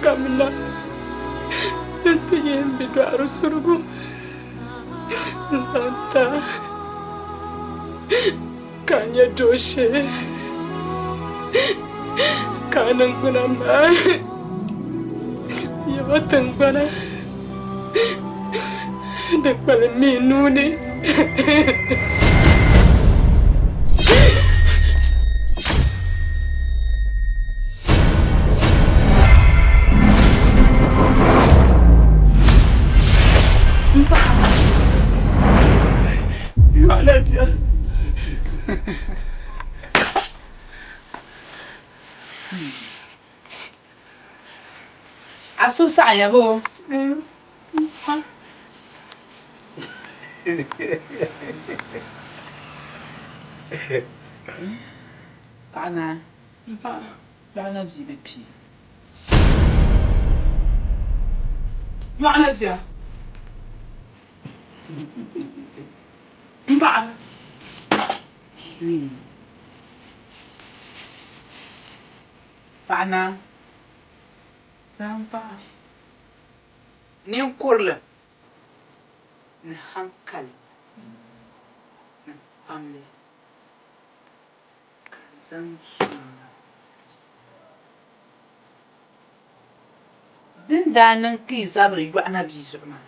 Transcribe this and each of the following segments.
Kamila, nanti yang beda harus suruh Santa, kanya doshe, kanang kunamba, ya tengkana, dekbal minuni. Asu saya bo. Pana. Pana bibi. Mana dia? Mbak. Pana. Sampai. Ni kurla. Ni hankali. Ni pamle. Kanzan suna. Din da nan ki zabri yu ana bizu ma.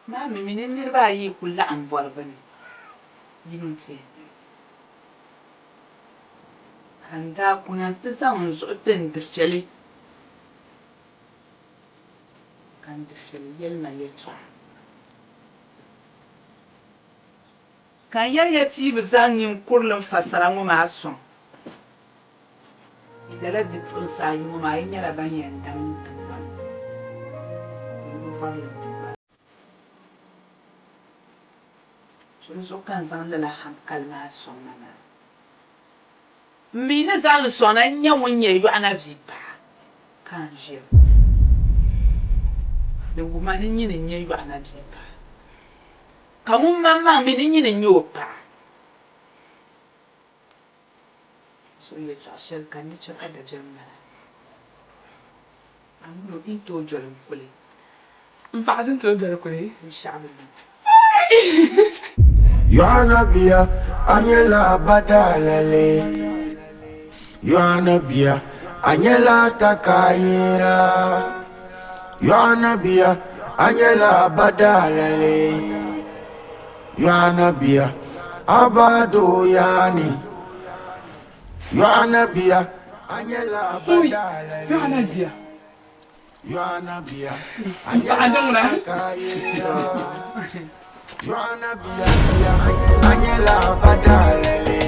Ma mi minin nirba yi kula an borbani. Yinun ce. Kanda kuna ta zan zo din dirjali. Kan dirjali yelma yato. Kan yayati bizan yin kurlin fasara mu ma son. Idala di fursa yi mu ma yin yara ban yan dan tan. Mu farla tuba. So kan zan lala ham kalma son mana. Mina zan sona nya wonye yu ana bipa kan je the woman yin nya yu ana bipa kan mama mi yin nya opa so ye chashel kan ni chaka da jamma amro into jolin kule Mbak tu jadi kuli. inshallah Yana biya anyela badalale Yana biya anyela takayira Yana biya anyela badalale Yana biya abado yani Yana biya anyela badalale Mana dia? Yana biya Andong lah. Yana biya anyela badalale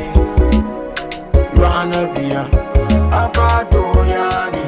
Yana biya abado yani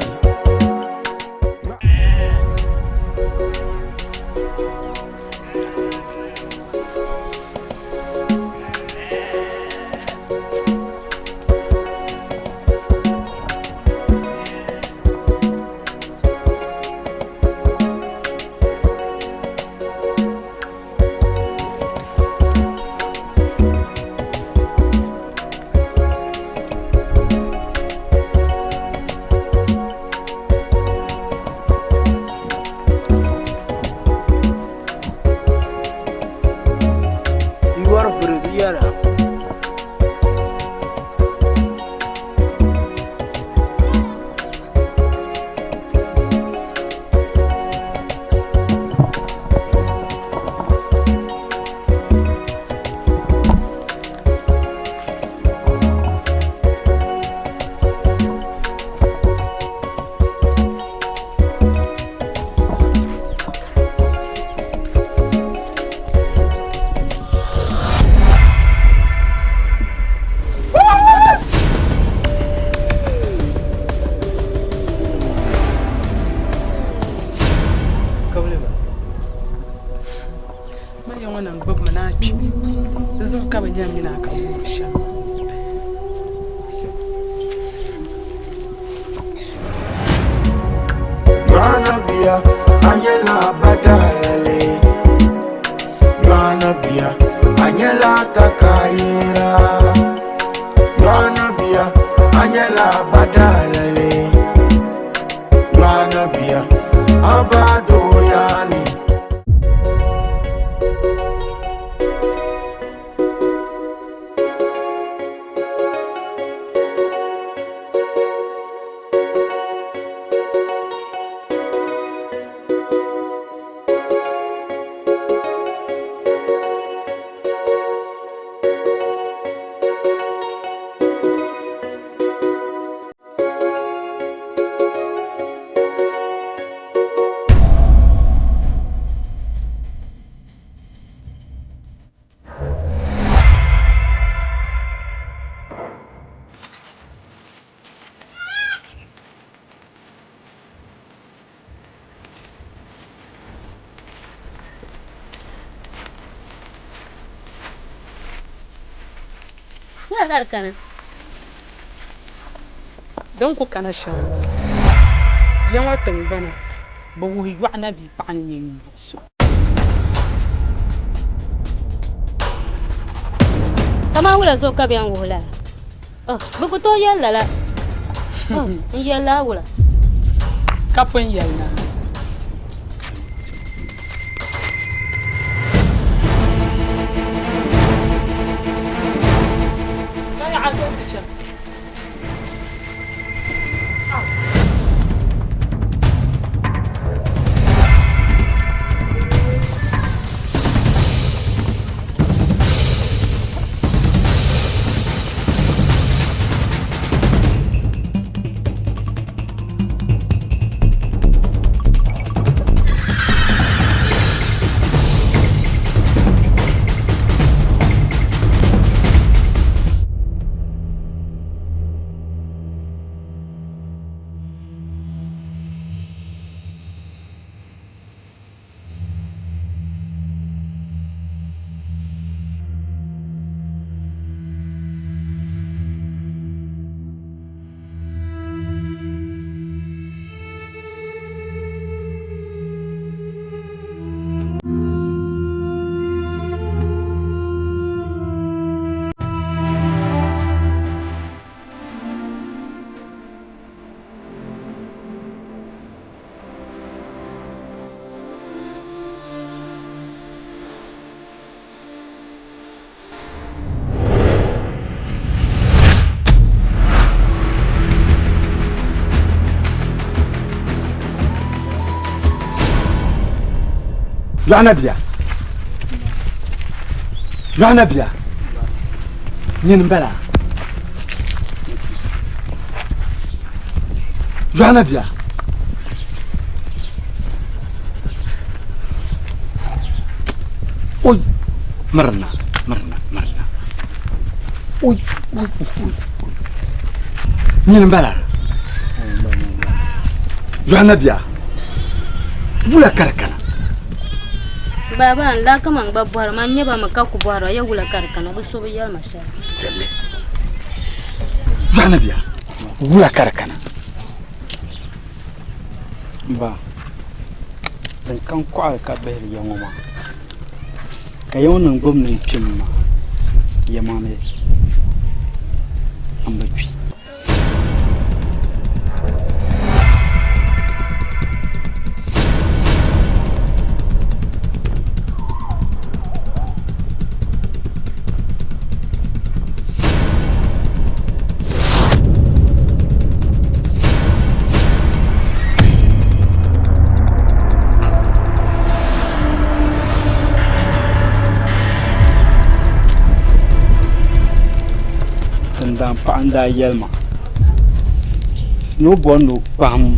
ka banya mina ka mu sha Joanna Bia, Angela Badalele. Joanna Bia, Angela Takayera. Joanna Bia, Angela Badalele. Joanna Bia, Abado Yani. Kana don ku kana shan yan watan bana ba wuhi Joanna bi pa yin so kama wula so ka biyan wula buku to yalla la yalla wula kafin yalla Joanna Bia. Joanna Bia. Nyin mbala. Joanna Bia. Oi. Marna. Oi. Nyin mbala. Joanna Bia. Bula karkana. baba la kama ngba bwara man nyeba maka ku bwara ya wula karkana bu so bi yar masha Jalle. Joanna Bia. Wula karkana. Ba dan kan kwa ka bayar yamma ka yawon gwamnatin ma yamma ne an bafi dan paanda yelma no bono pam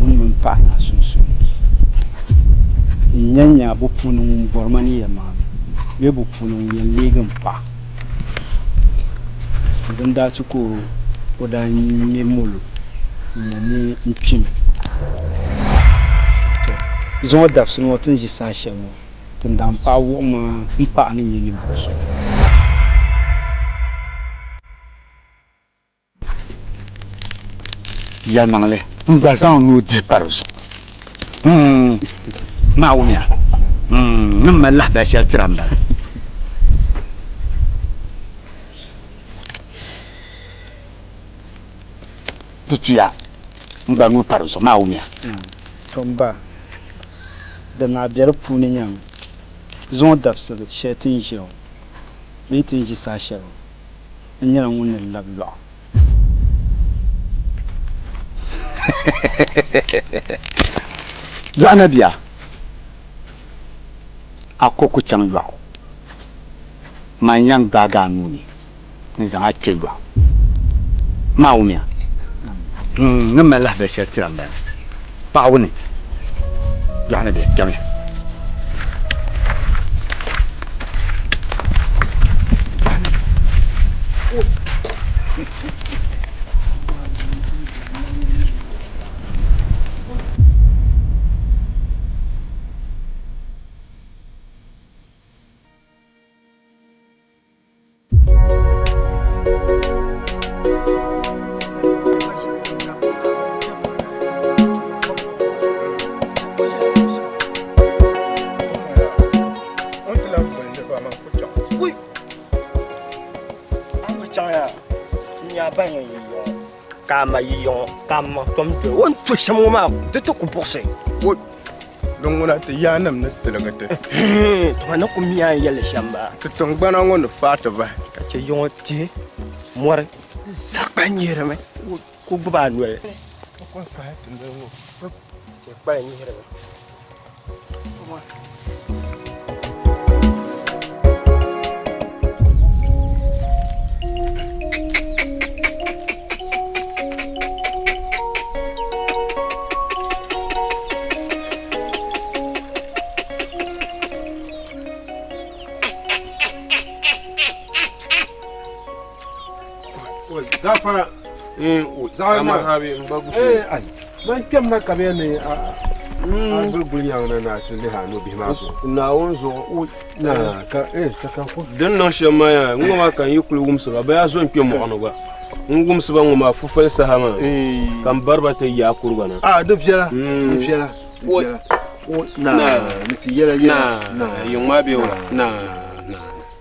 mun pa na sunsun nyanya bu punu bormani yema be bu punu yen legin pa dan da tuko oda nyemulu nyane npim zo daf sun wotun ji sa shemo tin dan pa wo ma pa ni ni so ya mangle mbazan no di paruso ma wunya nma la ba sha tramba tutuya mba no paruso ma wunya tomba da na biyar puni nyam zon dabsa shetin jiro meeting ji sa shero nyara ngun lablo Luana bia akoko chang lwa manyang daga nuni ni zanga chegwa maumia ngama la ba shatira mba pawni Luana bia kame Kama yiyon kama tom de won to shamo ma de to ko bosse wo don wona te yanam na telagate to na ko miya yele shamba to ton gbana ngon fata ba ka ce yon ti mor sakanyere me ko ba nwe ko fa tinde ngo ce ba nyere me gafara Zama habi mbagu ai man kem na kabe ne a bulbul yang na tun ha no bi ma so na wonzo na ka saka ko den no shema ya ngoma kan yikul wumso ba ya zo mpe mo ono ba ngum so ba ngoma fu fa sahama kan barbata ya kurbana da fiera ni fiera na ni ti yela na yuma be na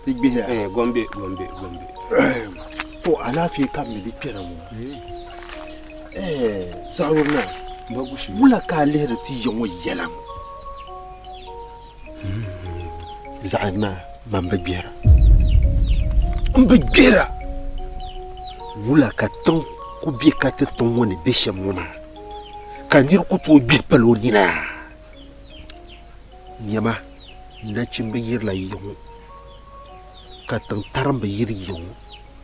igbe ya gombe to alafi kam mi dipera mo zawurna bagushi mula ka lehre ti yongo yelam zaima mamba biera mbagira mula ka ton ku bi ka te ton woni beshe mona kanir ku to bi palonina nyama na chimbe yirla yongo ka tan taramba yir yongo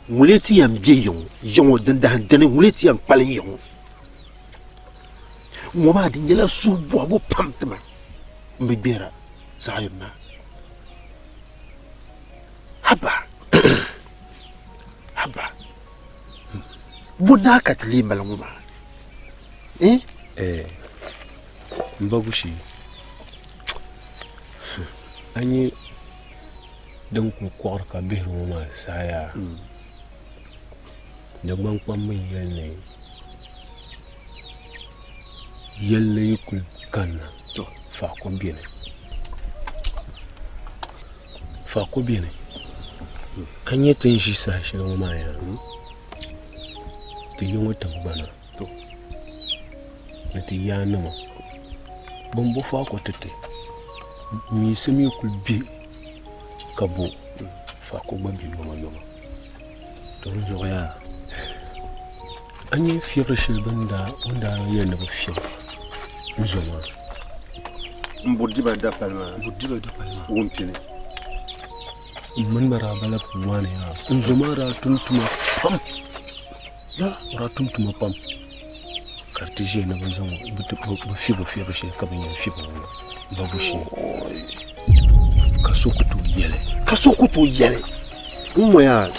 muleti yam bi yongo dandan dan muleti yam palen yongo ngoma di nyela su bobo pamtma mbibera zayma haba buna katli malanguma mbagushi ani dan ku kwar ka biru ma saya da ban kwan mai yalle yukul kanna to fa ko biene anye tin shi sa shi no ma ya ti yungo tambana to ti ya no bombo fa ko tete mi semi yukul bi kabo fa ko ba bi no to nzo ya anye fiye shi banda wanda yana ba fiye Nzoma Mbudiba da palma wumpini man bara bala puwane ya nzoma ra tuntuma pam ra tuntuma pam kartije na banzan ba fi ba shi ka ban fi ba bushi kaso kutu yele moya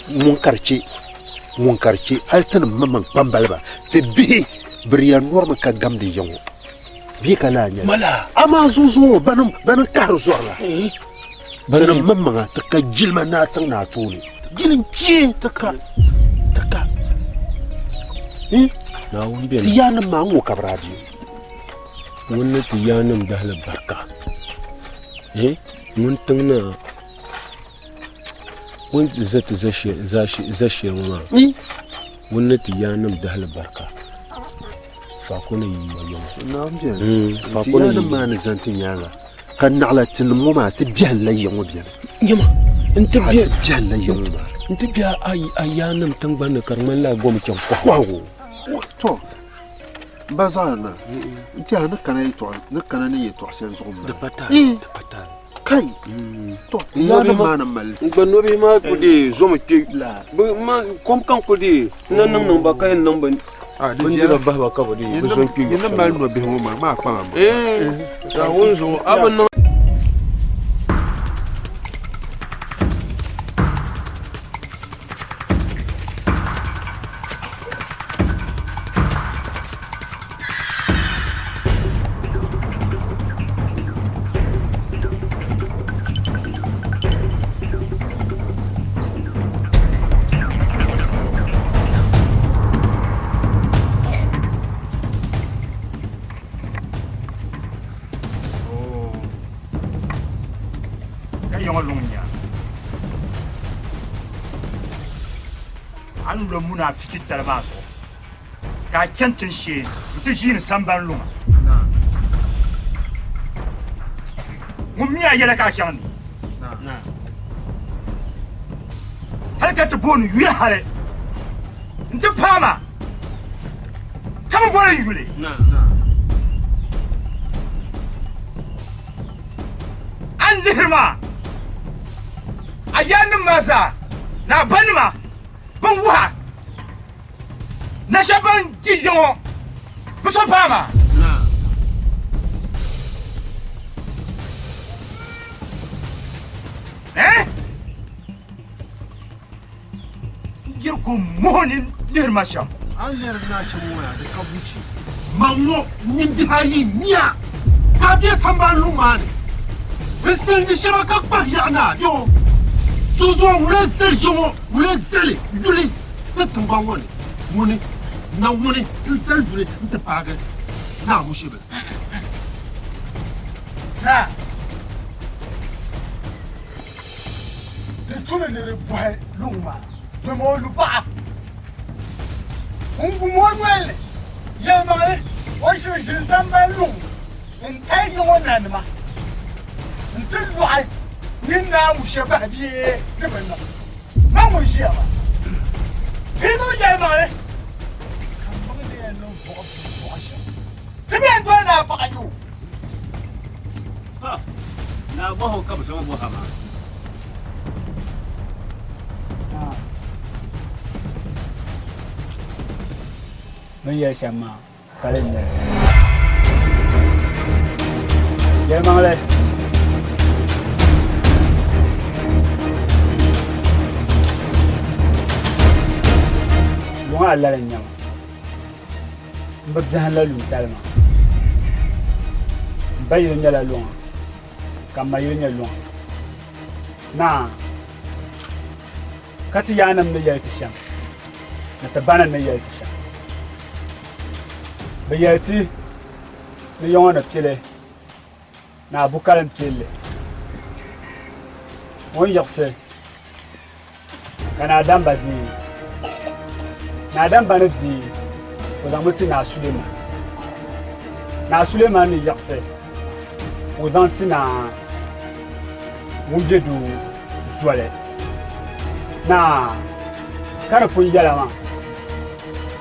mon quartier altan mamman pambalba te bi brian norma ka gamde yongo bi kala nya mala ama zuzu banan kar zorla Bana mamma ta ka jilma na tan na tole. Jilin ki ta ka. Na wun biyan. Tiyana ma ngo kabrabi. Wannan tiyanan da hal barka. Mun tangna mun zata zashi ma. Wannan tiyanan da hal barka. Fa kuna yi mayo. Na biyan. Fa kuna ma na zantin yaga. Kan na'latin mu ma ta biyan layyan mu biyan. Yama. Inta biyan layyan mu. Inta biya ayanan tangban karman la gom kyan ko. Wawo. To. Bazana. Inta na kana yi to, na kana ne yi to sai zo mu. Da pata. Kai. To, tiyana ma na mal. Gbanno bi ma ko de zo mu ke ma kom kan ko de nan ba kai nan ban. Mun jira ba ka ba de zo ki. Ina mal no bi ma pa ma. Da wonzo aban muna fikir talmako ka kentin she mutu shi ni samban luma mun miya yala ka kyan ni har ka tabonu yuye hare nti pama kama bora yule an nihirma ayanin masa na banima ban wuha na shaban jiyo buso pama yirko monin nirmasham an nirmasham waya da kabuci mango nindi hayi nya ka bi samba lumani bisin ni shabaka ba yana yo suzo mlezel yo mlezel yuli tatamba woni muni na woni insel yuli nta paga na mushibe na Tune ne boy luma to mo lu ba un bu mo wele ya mare o shi samba lu in kai yo wannan ma in tulu ai nin na mu shaba biye ne banna ma mu shi ba kino ya mare kan ba ne no bo shi ke ben do na ba yu ha na ba ho ka ba sama bo ha ma Mun ya shama karen ne ya mangale lunga Allah ran nyama mbabjan la lu talma bayi nyala lunga kama yenya lunga na kati yanam ne yalti sham na tabana ne yalti sham bayati ni yona pile na bukalan pile won yakse kana damba di na damba ne di odamuti na Suleiman ni yakse odanti na wunje du zuale na kana pun yala ma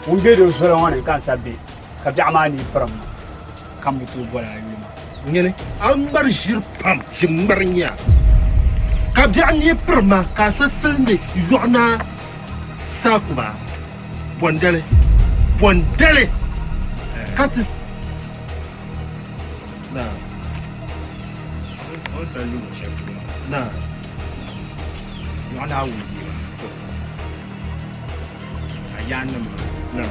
wunje du zuale wona kan sabbi ka bi'amani pram kam butu bola yuma ngene ambar jir pam jimbarnya ka bi'ani prma ka sasilne yona sakuba bondale katis na on salu chef na yona wuyi ayanum na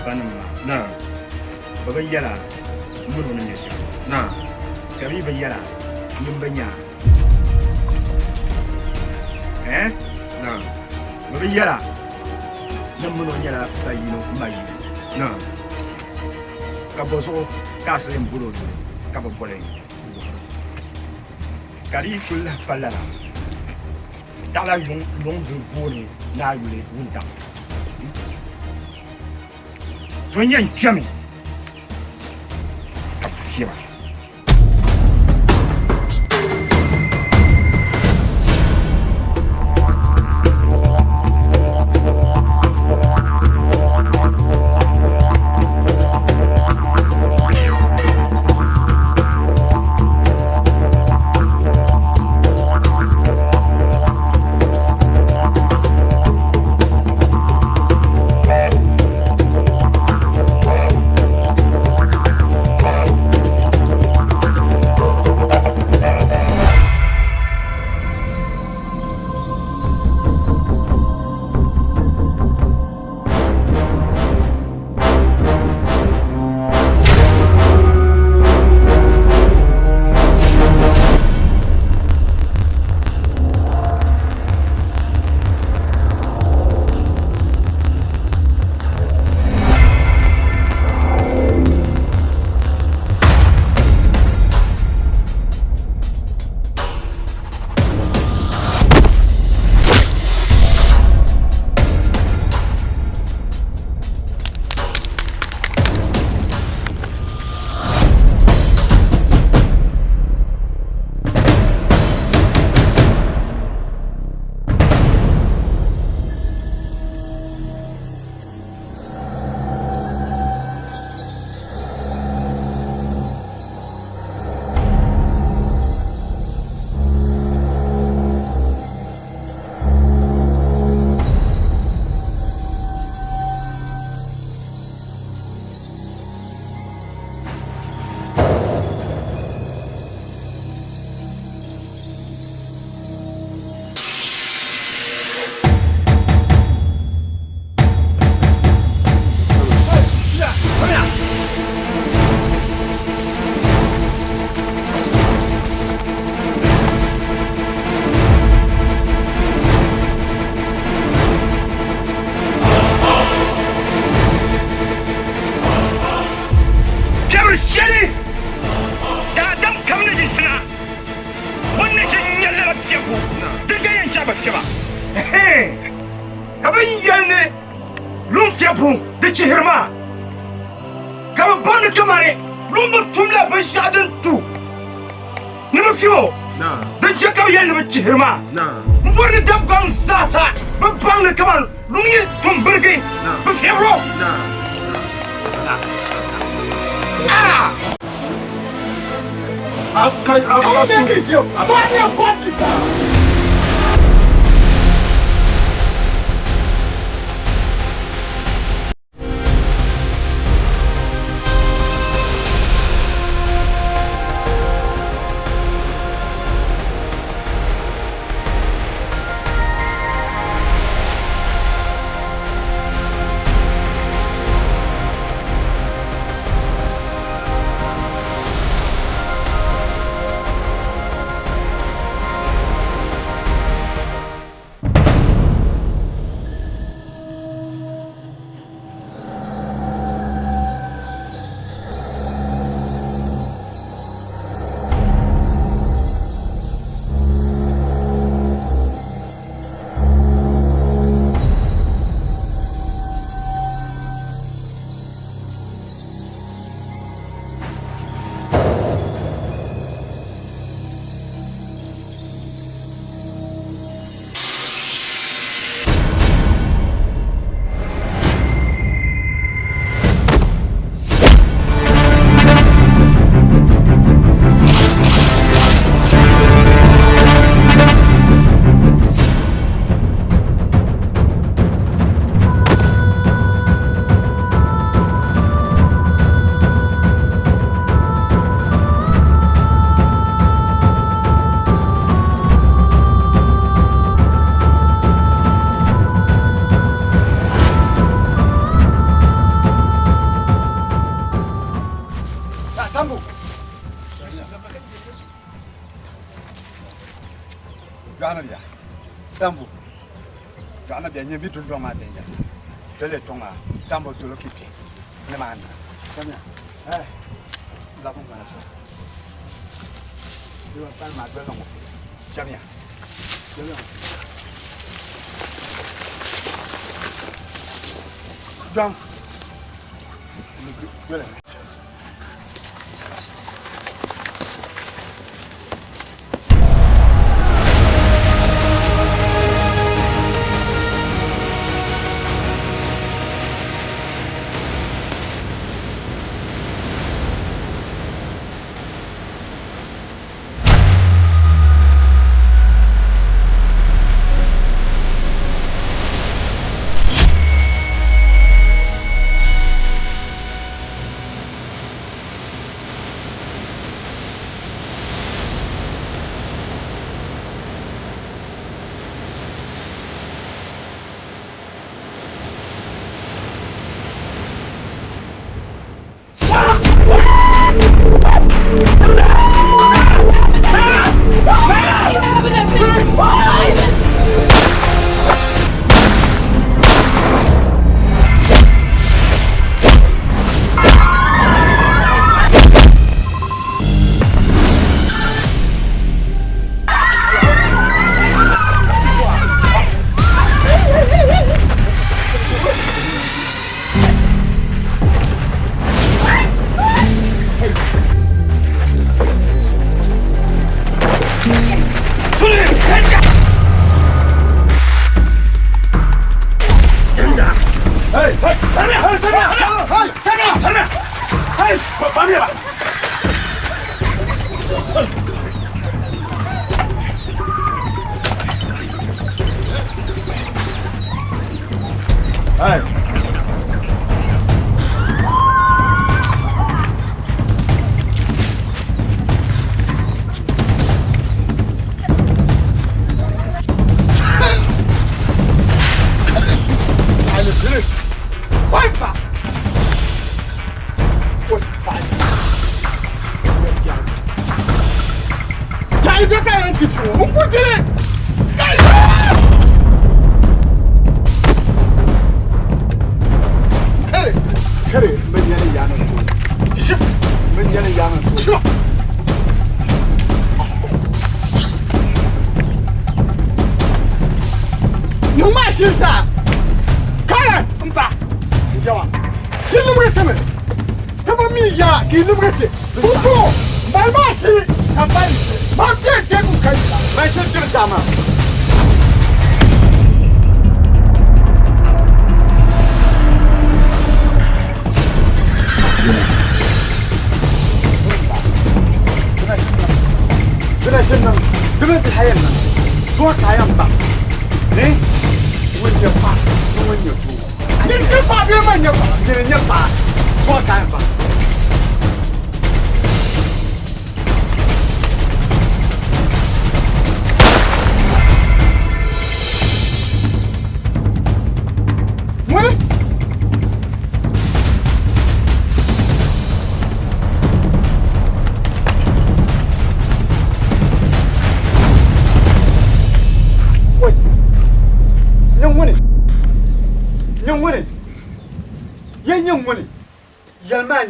banum na baba yala mun ne shi na kari ba yala mun banya eh no yara nan mun yara bayino mai ka bozo ka se mbulo ka bo bole kari kulla palala dala yung de boni na yule wunda Tuyen jami. Kapsiba. Tambo. Kana bien bien bitu ndo ma denja. Tele tonga. Tambo to lokiti. Ne mana. Kanya. La ko kana so. Yo pa ma gbe no mo. Jamia. Jamia. Jam. Voilà.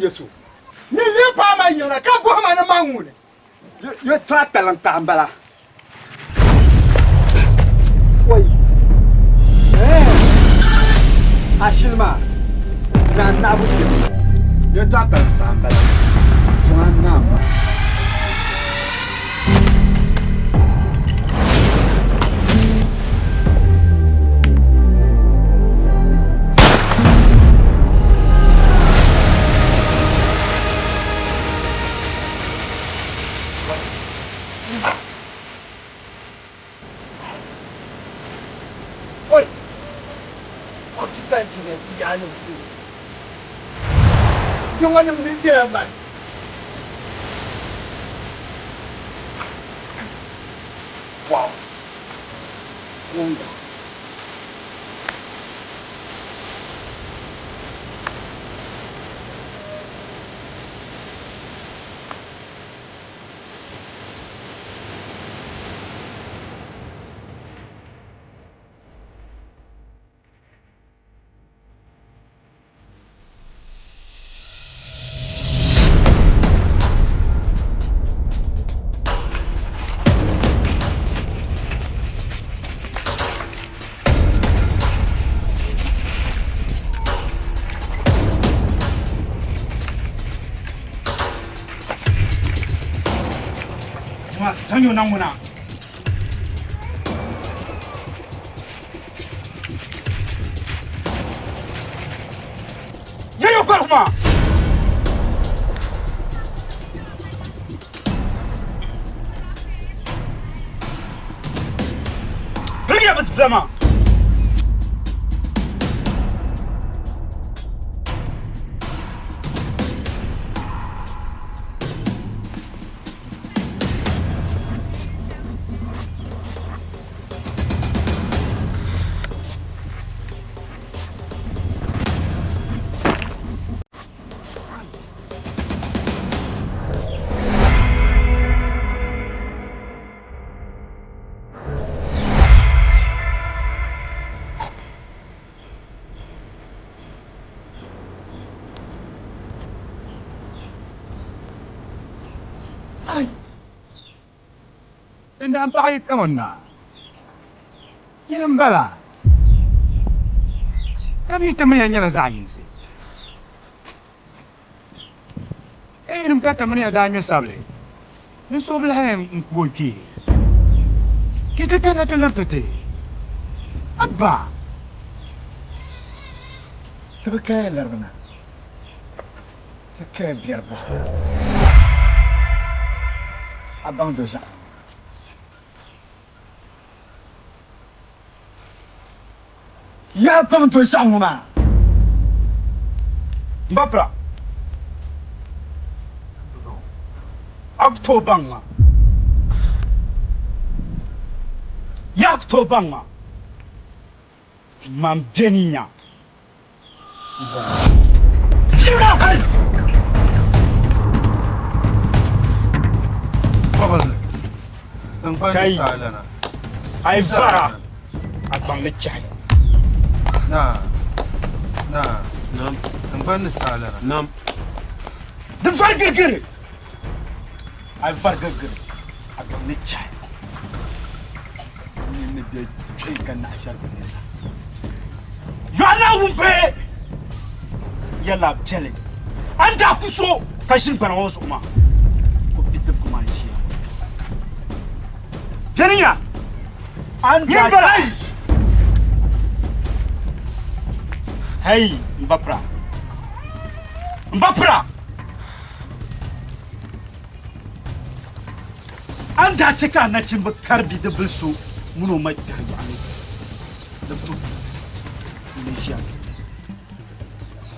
Yesu ni ye pa ma yona ka bo ma na mangune ye to atalan tambala oi ashilma na na bu shi ye to atalan tambala so na yung ano hindi naman. Wow. Ganda. sanyo na muna yayo kuma Bring up its plumber. Tandaan pa kayo kamon na. Yan ang bala. Kami teman niya na sa akin si. Nung teman niya dahil niya sabi. Nung soblahan ang buki. Kita ka na talatati. Abba. Tabakaya larba na. Tabakaya biyar ba. Abang dosa. Ya bang dosa ma. Mbapra. Akto bang ma. Yakto bang ma. Mambeninya. Silakan. Babal. Ang panisala na. Ay fara. At bang lechay. Na. Nam. Ang panisala na. Nam. The fargagir. Ay fargagir. At bang lechay. Ni de chay kan na ashar bin. Yana wumpe. Yalla challenge. Anda kuso kashin bana wasu ma. Ko bitab kuma shi. Jarinya. Anda balai. Hey, Mbapra. Mbapra. Anda ceka na cin bakar bi da bulsu muno mai tarbi ani. Da to. Ni shi.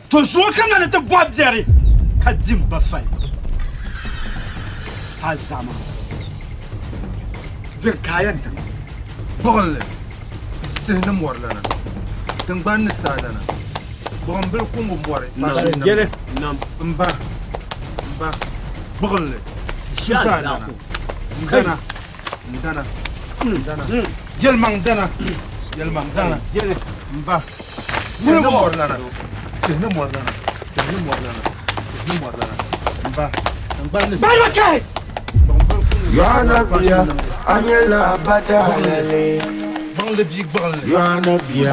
To zo kana da tabbat jare. Kajin bafai. Ha zama. Zir kayan ta. Babal. Tihna morlana. Tang panisala na. Bukan bil kungu muare. Gere. Nam. Mba. Bukan le. Susana. Ndana. Yelmang dana. Jere. Mba. Tihna morlana. Mba. Tang panisala. Bai wakai. Yana biya anyela badalale. Bang le big bang le. Yana biya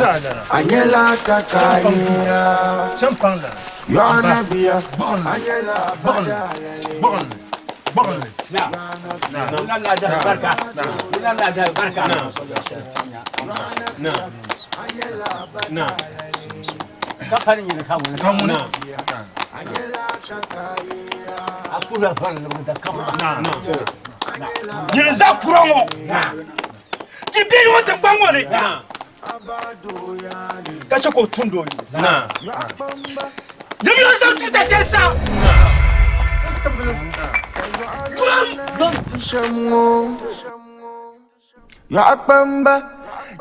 anyela kakayira. Champang la. Yana biya Bang anyela badalale. Na. Bulan ada barka. Bulan ada barka. Na. Na. Kaparin ni kamu. Kamuna. Aku dah pernah lepas kamu. Na. Yele za kurango. Ki bi wata bango ne. Ka ce ko tundo yi. Na. Demi la san tuta shelsa. Tishamu ya akbamba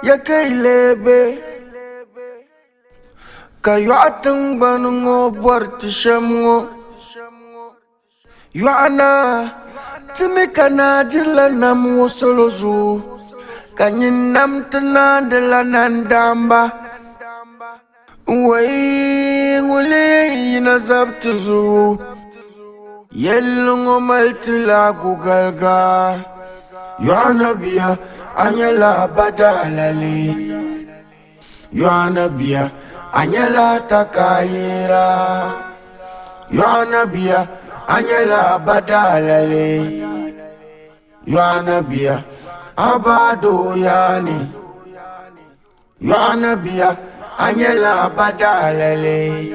ya kailebe kayo atang banungo buar tishamu ya ana timikana dilanam wosolozu kanyinam tenandelanan damba way ngule inazabtuzu yellungo maltila gugalga ya nabiya anyela badalali ya nabiya anyela takayira ya nabiya anyela badalali ya nabiya abado yani ya nabiya anyela badalele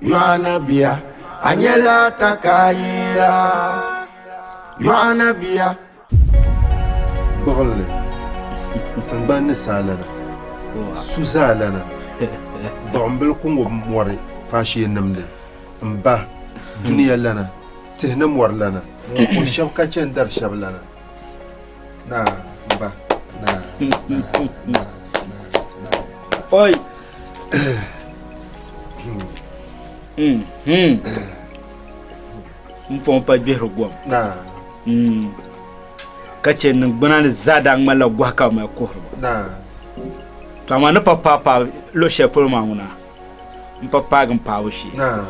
ya nabiya anyela takayira ya nabiya بغل تنبان نسالنا سوسالنا ضعم بالكم وموري فاشي النمل مباه دنيا لنا تهنم ور لنا والشبكة تندر شب لنا نا مباه نا Oi. Mpon pa bihro gwam. Na. Kace nan gbanan zada ngmala gwa ka ma ko. Na. Tama na papa lo shepul ma nguna. Mpapa gam pa wushi. Na.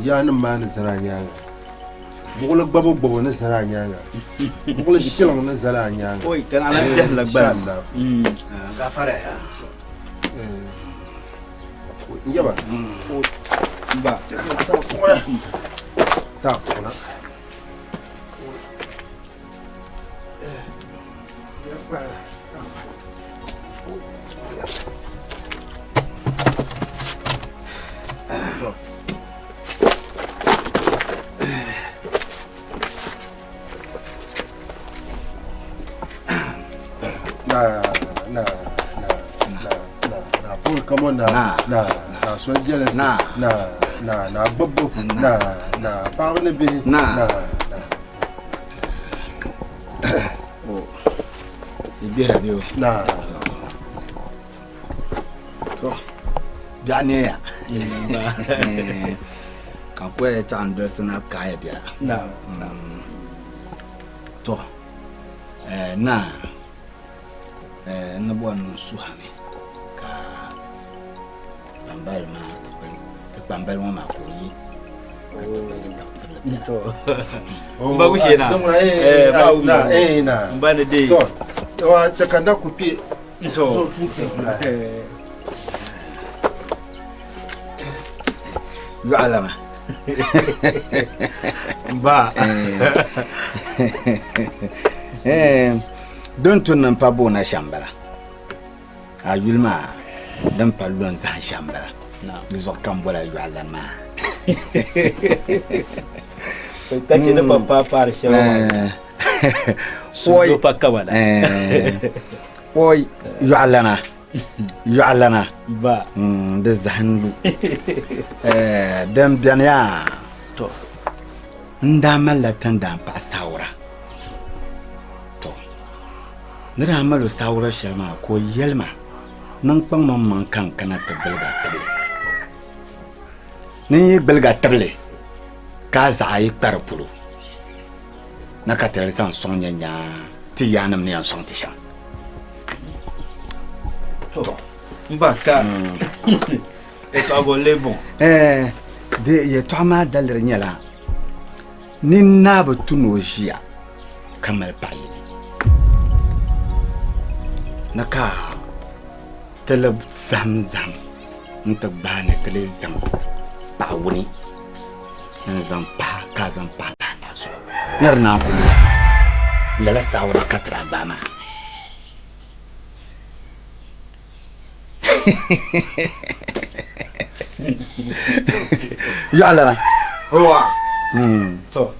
Ya nan ma na zaranya. Bugul babu na zaranya. Bugul shilang na zaranya. Oi kana na biya lagba. Gafara ya. Njaba. Ba. Ta kona. Come on so jealous na bobo na parle be na oh ibira bio na to jani ya kan ko e chan do sna ka ya bia na to na na bo no su ha me Bambal ma ko yi to ba ku shena ba na na ba da dai to wa tsakanda ku pi to so tuke yu alama ba don tunan pa bona shambala a yulma dan pallon zan shambala Nous avons cambolé à l'allemand. Kace da papa fara shawa. Oi pa kamala. Oi yu'allana. Ba. Da zahanlu. Dan biya to. Nda mallatan da pa saura. To. Nira malo saura shalma ko yelma. Nan pang man kan kana ta belga tabe. Ni belga table ka za yi parpulu na ka tel san son nya ti yanam ni an son ti shan to mbaka e ka go le bon de ye to ma dalir nyala ni na ba tuno jiya kamar bayi na ka talab zamzam nta bana tele zam wuni nan zan pa ka zan pa na so yar na ku lala sawra katra bama ya ala wa to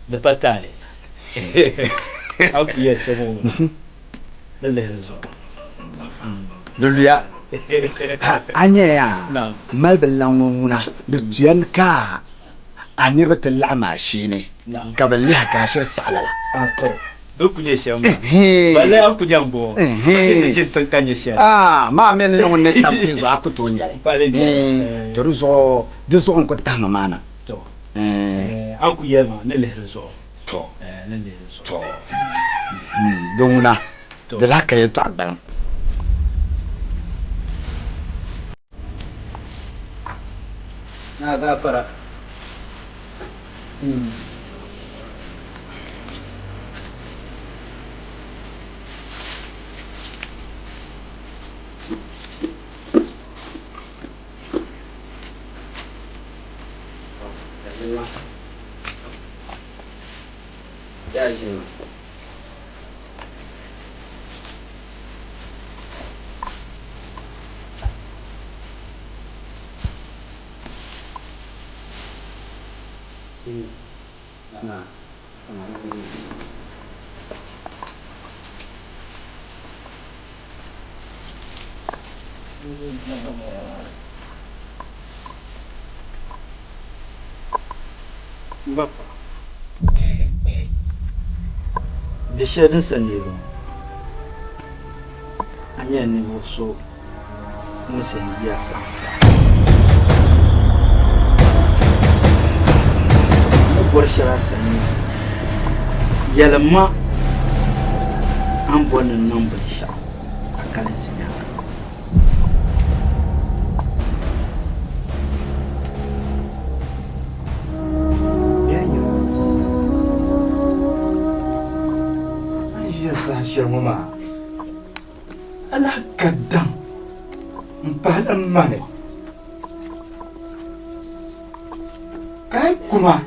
da patane au kiye semo le zo Lulia anya ya malbal languna da tuyan ka anirba talama shine kabal li haka shir salala to duk ne shi amma balle an ku jambo shi tan kanye shi ma men ne wonne tampi zo akuto nyare balle to ruzo de zo on ko tama mana to an ku yema ne le zo to ne le zo to donguna da laka ya to aban na gafara Ya je. Nah. Bapa. Bishadin sandiru. Anya ni woso musen ya sansa. Borshara sani. Yalma an bonin nan bursha akalin sinya. Mama, ala kadang mpahala mane kai kuma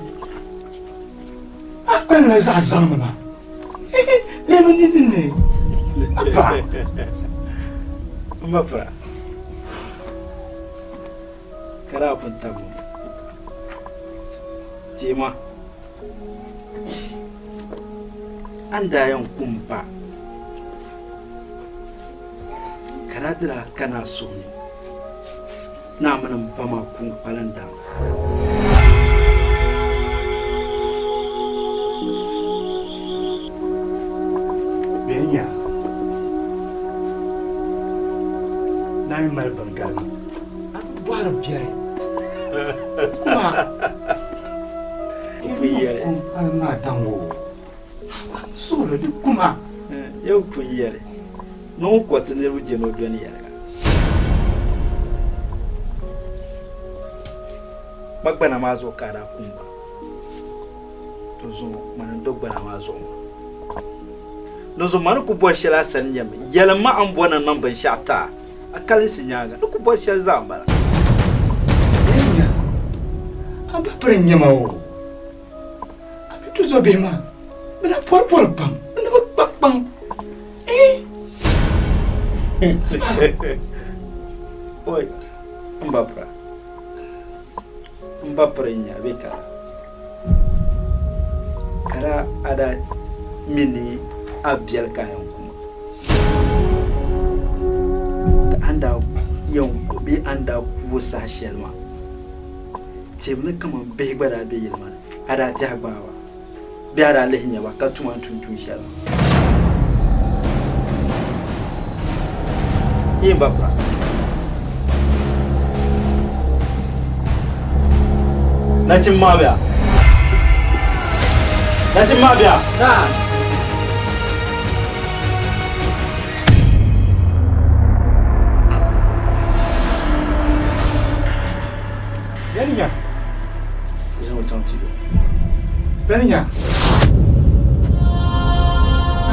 apa na zazang mama lema nini apa Mapa kara puntamu tema anda yang kumpa karadira kana so ne na manan fama kun falanda benya na yi mal bangali wala biare kuma biyare ana dango so le kuma yau kun yare no kwata ne ruje no doni yare magbana mazo kara kumba to zo manan dogbana mazo no zo man ku boshela san yam yalma an bona nan ban shata akalin sinyaga ku boshela zambara enya amba prenyama o abitu zo bema mina por pam mina pam Oi, mbapra nya beka. Kara ada mini abial kayan kuma. Ka anda yau bi anda wusa shelma. Temne kama be gbara be yelma. Ada jagbawa. Bi ara lehinya ba ka tuma tuntun shelma. Mbapra. Nachin mabia. Nah. Benya. Zero tantido. Benya.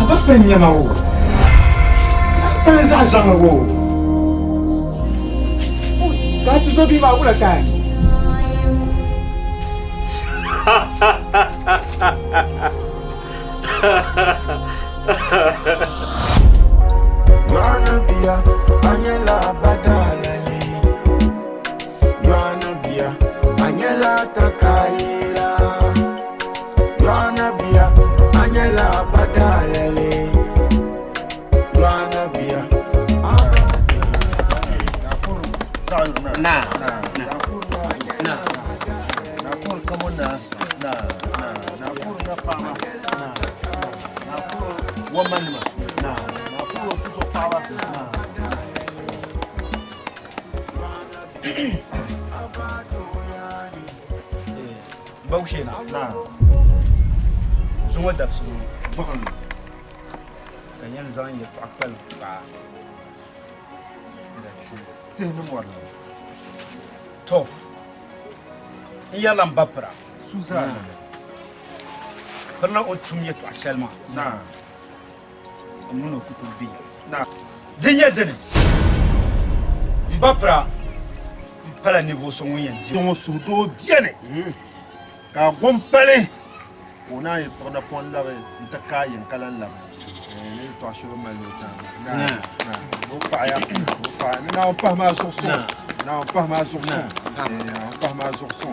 Aba benya mau. Kala zazang wo. Ka tu zo bi ma kula kan. Yohana Bia, Anyela Badalali. Yohana Bia, Anyela Takaira. Yohana Bia, Anyela Badalali. Yohana Bia. Nah. Woman, nah, power, Bauchi na. Zuma da su. Kan yan zan yi akal ba. Da ci. Tihni morna. To. Iyalan bapra. Suzana. Karna o tumye to ashelma. Na. Muno kutubi. Na. Dinya dene. Bapra. Para niveau son yen. Don sudo biene. Ka gompale. na yi na pon la n ta ka yin kalan la ne to shuru ma lo ta na bo pa ya bo pa na pa ma so so na pa ma so so pa ma so so